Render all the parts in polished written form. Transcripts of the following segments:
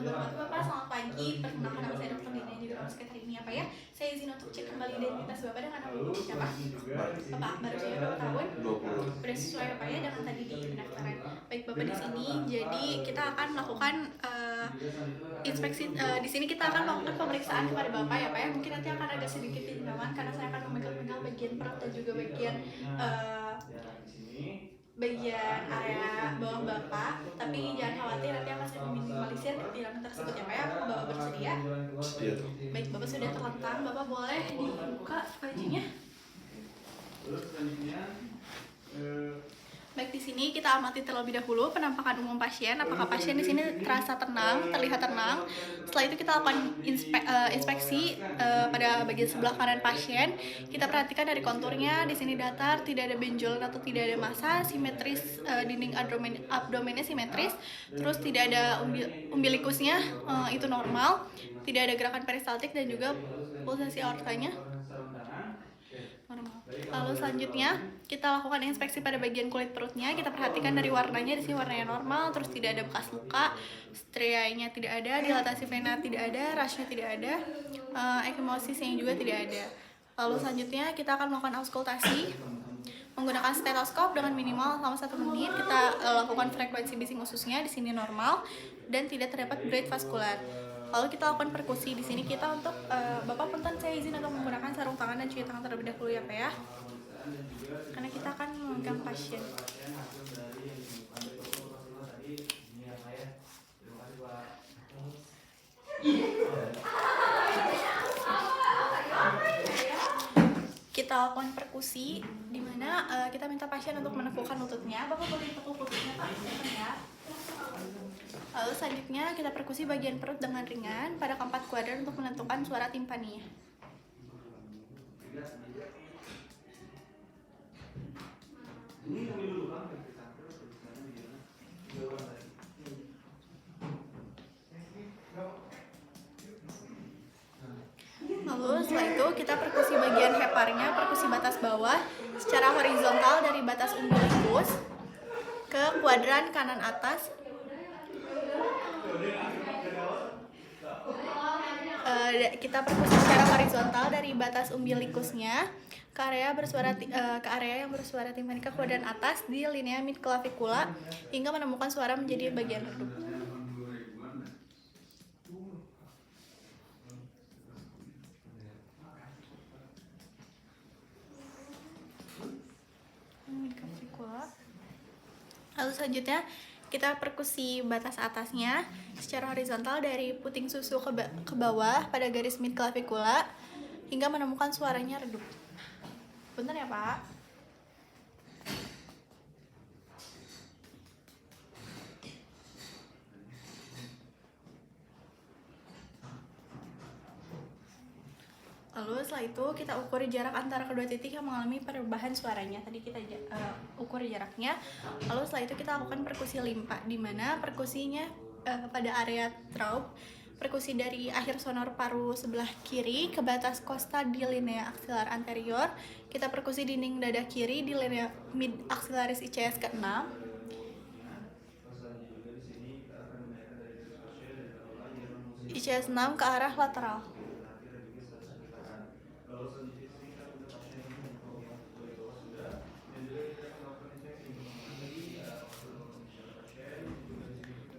Bapak selamat pagi. Perkenalkan nama saya Dr. Dina juga nama sekretari Pak ya. Saya izin untuk cek kembali identitas Bapak dengan nama Bapak siapa? Bapak Akbar Jaya berapa tahun? 20. Udah sesuai Bapak ya dengan tadi di pendaftaran. Baik Bapak di sini. Jadi kita akan melakukan inspeksi. Di sini kita akan melakukan pemeriksaan kepada Bapak ya Pak ya. Mungkin nanti akan agak sedikit tindakan karena saya akan memegang bagian perut dan juga bagian area bawah Bapak, tapi jangan khawatir nanti akan saya meminimalisir ketidakan tersebut ya Pak ya. Bapak bersedia? Iya. Baik, Bapak sudah terlentang, Bapak boleh dibuka bajunya. Terus selanjutnya Baik, di sini kita amati terlebih dahulu penampakan umum pasien. Apakah pasien di sini terasa tenang, terlihat tenang? Setelah itu kita lakukan inspeksi pada bagian sebelah kanan pasien. Kita perhatikan dari konturnya, di sini datar, tidak ada benjolan atau tidak ada massa, simetris, dinding abdomennya simetris, terus tidak ada umbilikusnya, itu normal, tidak ada gerakan peristaltik dan juga pulsasi aortanya normal. Lalu selanjutnya kita lakukan inspeksi pada bagian kulit perutnya. Kita perhatikan dari warnanya, di sini warnanya normal, terus tidak ada bekas luka, strianya tidak ada, dilatasi vena tidak ada, rasnya tidak ada, ekimosisnya juga tidak ada. Lalu selanjutnya kita akan melakukan auskultasi menggunakan stetoskop dengan minimal selama 1 menit. Kita lakukan frekuensi bising ususnya, di sini normal dan tidak terdapat bleed vaskular. Lalu kita lakukan perkusi. Di sini kita untuk Bapak punten saya izin untuk menggunakan sarung tangan dan cuci tangan terlebih dahulu ya Pak ya. Karena kita akan memegang pasien. Kita lakukan perkusi di mana kita minta pasien untuk menekukan lututnya. Bapak boleh tekuk lututnya Pak, ya. Lalu selanjutnya kita perkusi bagian perut dengan ringan pada keempat kuadran untuk menentukan suara timpaninya. Lalu setelah itu kita perkusi bagian heparnya, perkusi batas bawah secara horizontal dari batas umbilikus ke kuadran kanan atas. Kita perkusi secara horizontal dari batas umbilikusnya ke area yang bersuara timpanika kuadran atas di linea midclavikula hingga menemukan suara menjadi bagian redup. Lalu selanjutnya kita perkusi batas atasnya secara horizontal dari puting susu ke bawah pada garis midclavikula hingga menemukan suaranya redup. Bentar ya Pak. Lalu setelah itu kita ukur jarak antara kedua titik yang mengalami perubahan suaranya. Tadi kita ukur jaraknya. Lalu setelah itu kita lakukan perkusi limpa, di mana perkusinya pada area traub, perkusi dari akhir sonor paru sebelah kiri ke batas kosta di linea aksilar anterior. Kita perkusi dinding dada kiri di linea mid axillaris ICS ke-6. ICS 6 ke arah lateral.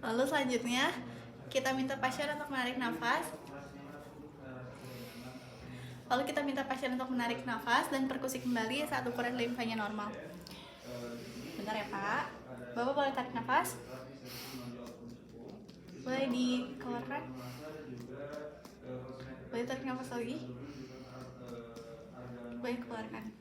Lalu selanjutnya kita minta pasien untuk menarik nafas. Dan perkusi kembali saat ukuran limfanya normal. Bentar ya Pak. Bapak boleh tarik nafas? Boleh dikeluarkan? Boleh tarik nafas lagi? Boleh keluarkan.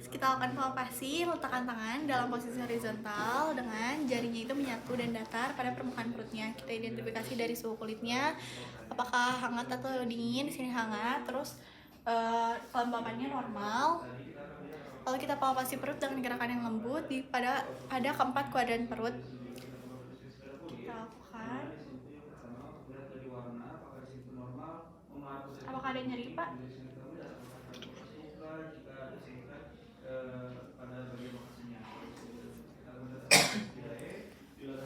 Kita lakukan palpasi, letakkan tangan dalam posisi horizontal dengan jarinya itu menyatu dan datar pada permukaan perutnya. Kita identifikasi dari suhu kulitnya, apakah hangat atau dingin. Di sini hangat, terus kelembapannya normal. Lalu kita palpasi perut dengan gerakan yang lembut pada keempat kuadran perut. Kita lakukan. Apakah ada nyeri Pak?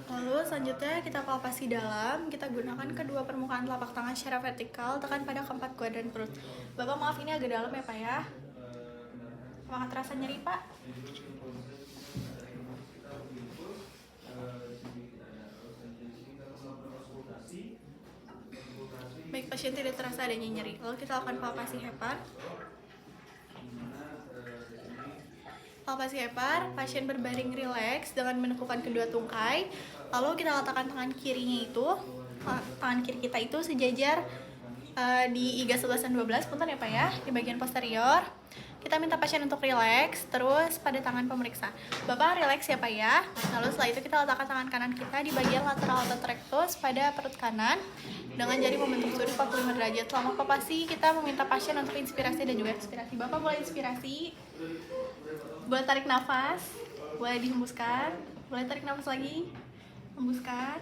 Lalu selanjutnya kita palpasi dalam. Kita gunakan kedua permukaan telapak tangan secara vertikal, tekan pada keempat kuadran perut. Bapak maaf ini agak dalam ya Pak ya. Apakah terasa nyeri Pak? Baik, pasien tidak terasa adanya nyeri. Lalu kita lakukan palpasi hepar. Palpasi hepar, pasien berbaring rileks dengan menekukan kedua tungkai. Lalu kita letakkan tangan kirinya itu, tangan kiri kita itu sejajar di iga 11 dan 12, punten ya Pak ya, di bagian posterior. Kita minta pasien untuk rileks, terus pada tangan pemeriksa. Bapak rileks ya Pak ya. Lalu setelah itu kita letakkan tangan kanan kita di bagian lateral otot rectus pada perut kanan dengan jari membentuk sudut 45 derajat. Selama palpasi kita meminta pasien untuk inspirasi dan juga ekspirasi. Bapak boleh inspirasi, boleh tarik nafas, boleh dihembuskan, boleh tarik nafas lagi, hembuskan.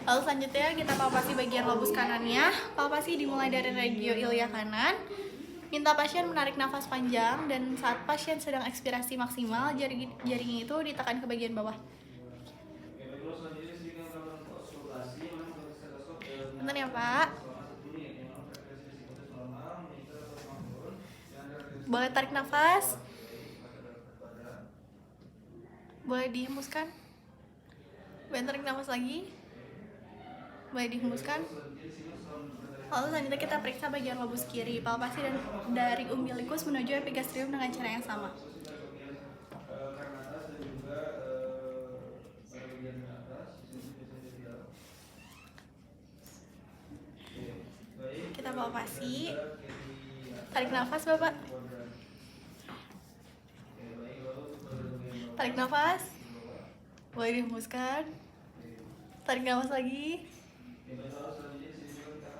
Lalu selanjutnya kita palpasi bagian lobus kanannya. Palpasi dimulai dari regio ilia kanan. Minta pasien menarik nafas panjang dan saat pasien sedang ekspirasi maksimal, jarinya itu ditekan ke bagian bawah. Bentar ya Pak. Boleh tarik nafas. Boleh dihembuskan. Boleh tarik nafas lagi. Boleh dihembuskan. Lalu selanjutnya kita periksa bagian lobus kiri, palpasi dan dari umbilikus menuju epigastrium dengan cara yang sama. Kita palpasi. Tarik nafas Bapak. Tarik nafas. Boleh dihembuskan. Tarik nafas lagi.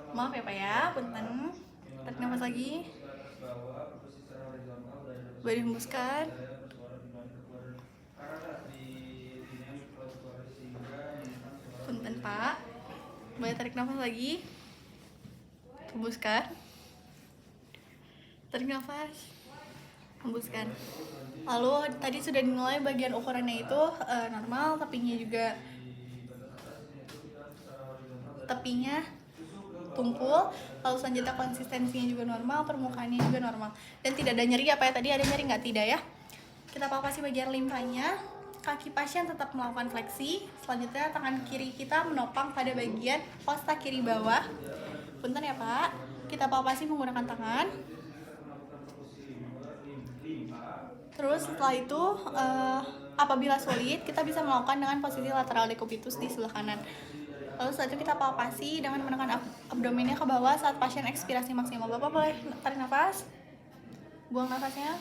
Maaf ya Pak ya, punten. Tarik nafas lagi. Boleh dihembuskan. Punten Pak. Boleh tarik nafas lagi. Hembuskan. Tarik nafas. Hembuskan. Lalu tadi sudah dinilai bagian ukurannya itu normal, tepinya tumpul, lalu selanjutnya konsistensinya juga normal, permukaannya juga normal, dan tidak ada nyeri apa ya tadi, ada nyeri nggak? Tidak ya. Kita palpasi bagian limfanya. Kaki pasien tetap melakukan fleksi. Selanjutnya tangan kiri kita menopang pada bagian kosta kiri bawah. Punten ya Pak. Kita palpasi menggunakan tangan. Terus setelah itu apabila sulit kita bisa melakukan dengan posisi lateral decubitus di sebelah kanan. Lalu setelah itu kita palpasi dengan menekan abdomennya ke bawah saat pasien ekspirasi maksimal. Bapak boleh tarik nafas, buang nafasnya,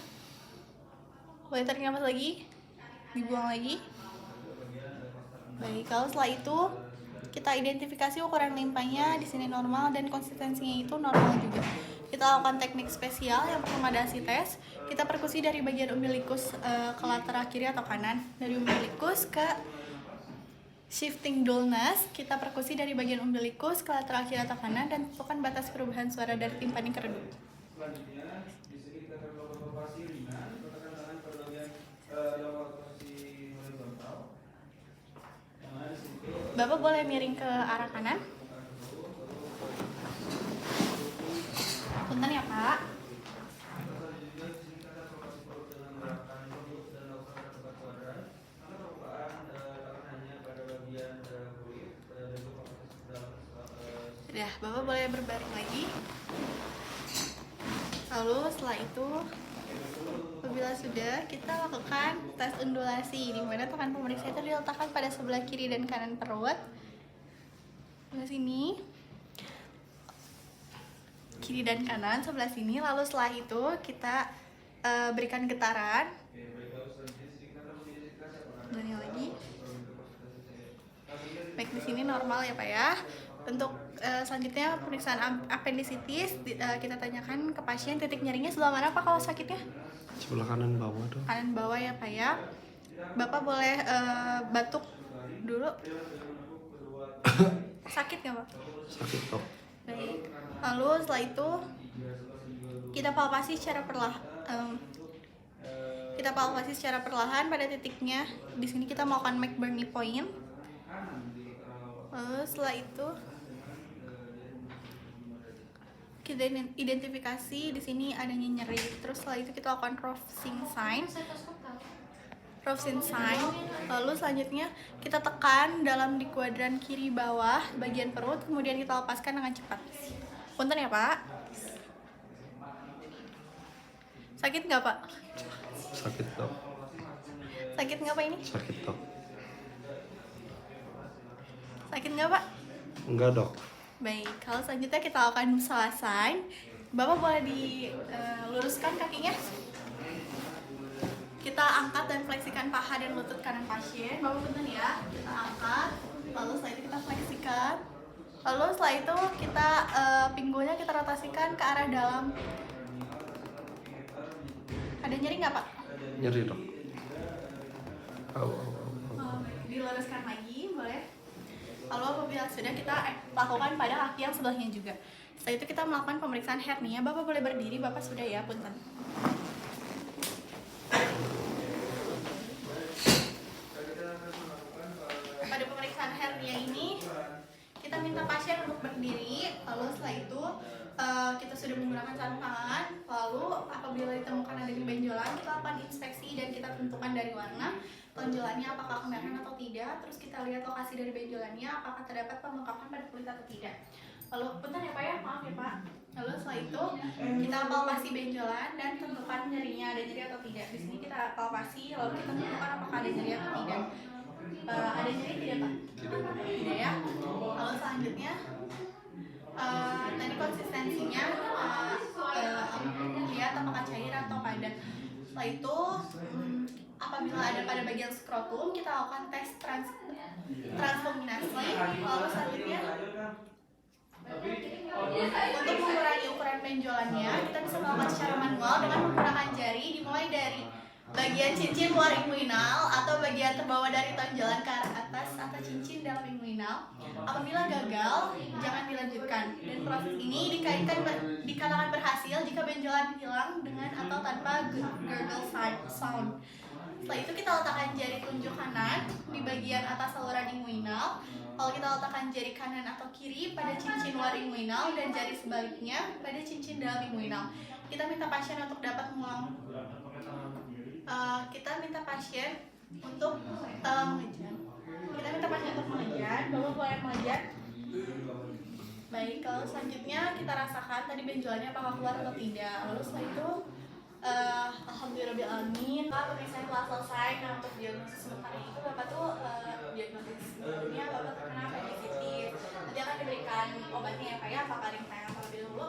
boleh tarik nafas lagi, dibuang lagi. Baik, kalau setelah itu kita identifikasi ukuran limfanya di sini normal dan konsistensinya itu normal juga. Kita lakukan teknik spesial yang pertama dasi tes. Kita perkusi dari bagian umbilikus ke lateral kiri atau kanan, dari umbilikus ke shifting dullness. Kita perkusi dari bagian umbilikus ke lateral kiri atau kanan dan tentukan batas perubahan suara dari timpani ke redup. Selanjutnya, di sini kita akan melakukan palpasi ringan, letakkan tangan pada bagian posisi horizontal. Yang mana di situ Bapak boleh miring ke arah kanan. Punten ya Pak. Sudah, Bapak boleh berbaring lagi. Lalu setelah itu, apabila sudah, kita lakukan tes undulasi, di mana tangan pemeriksa itu diletakkan pada sebelah kiri dan kanan perut. Sebelah sini, kiri dan kanan sebelah sini. Lalu setelah itu kita berikan getaran. Ulangi lagi. Baik, di sini normal ya Pak ya. Untuk selanjutnya pemeriksaan appendicitis, kita tanyakan ke pasien titik nyerinya sebelah mana Pak kalau sakitnya? Sebelah kanan bawah tuh. Kanan bawah ya Pak ya. Bapak boleh batuk dulu. Sakit nggak Pak? Sakit kok. Baik. Lalu setelah itu kita palpasi secara perlahan pada titiknya. Di sini kita melakukan McBurney point. Lalu setelah itu kita identifikasi di sini adanya nyeri. Terus setelah itu kita lakukan Rovsing sign. Lalu selanjutnya kita tekan dalam di kuadran kiri bawah bagian perut, kemudian kita lepaskan dengan cepat. Punten ya Pak. Sakit nggak Pak? Sakit dok. Sakit nggak Pak ini? Sakit dok. Sakit nggak Pak? Enggak dok. Baik, kalau selanjutnya kita lakukan muscle sign. Bapak boleh diluruskan kakinya. Kita angkat dan fleksikan paha dan lutut kanan pasien. Bapak punten ya. Kita angkat, lalu setelah itu kita fleksikan. Lalu setelah itu kita pinggulnya kita rotasikan ke arah dalam. Ada nyeri nggak Pak? Nyeri dok. Au. Diluruskan lagi, boleh. Lalu apabila sudah kita lakukan pada kaki yang sebelahnya juga. Setelah itu kita melakukan pemeriksaan hernia. Bapak boleh berdiri, Bapak sudah ya, punten. Pada pemeriksaan hernia ini kita minta pasien untuk berdiri. Lalu setelah itu kita sudah menggunakan sarung tangan. Lalu apabila ditemukan adanya benjolan, kita lakukan inspeksi dan kita tentukan dari warna tonjolannya apakah kemerahan atau tidak. Terus kita lihat lokasi dari benjolannya apakah terdapat pembengkakan pada kulit atau tidak. Lalu punten ya Pak ya, maaf ya Pak. Lalu setelah itu kita palpasi benjolan dan tentukan nyerinya ada nyeri atau tidak. Di sini kita palpasi lalu kita tentukan apakah ada nyeri atau tidak. Ada nyeri tidak Pak? Tidak ya. Lalu selanjutnya tadi konsistensinya lihat apakah cair atau padat. Setelah itu apabila ada pada bagian skrotum kita lakukan tes transluminasi. Lalu selanjutnya untuk mengurangi ukuran benjolannya kita bisa melakukan secara manual dengan menggunakan jari dimulai dari bagian cincin luar inguinal atau bagian terbawah dari tonjolan ke arah atas atau cincin dalam inguinal. Apabila gagal, jangan dilanjutkan. Dan proses ini dikatakan berhasil jika benjolan hilang dengan atau tanpa gurgle sound. Setelah itu kita letakkan jari telunjuk kanan di bagian atas saluran inguinal. Lalu kita letakkan jari kanan atau kiri pada cincin luar inguinal dan jari sebaliknya pada cincin dalam inguinal. Kita minta pasien untuk dapat mengulang. Kita minta pasien untuk mengejar. Bapak boleh mengejar. Baik, kalau selanjutnya kita rasakan tadi benjolannya apakah keluar atau tidak. Lalu setelah itu alhamdulillahirobbilalamin, pemeriksaan telah selesai. Nah, untuk diagnosis sementara itu Bapak tuh diagnosis sebelumnya Bapak terkena appendicitis. Nanti akan diberikan obatnya ya Pak ya, apakah ring terlebih dahulu.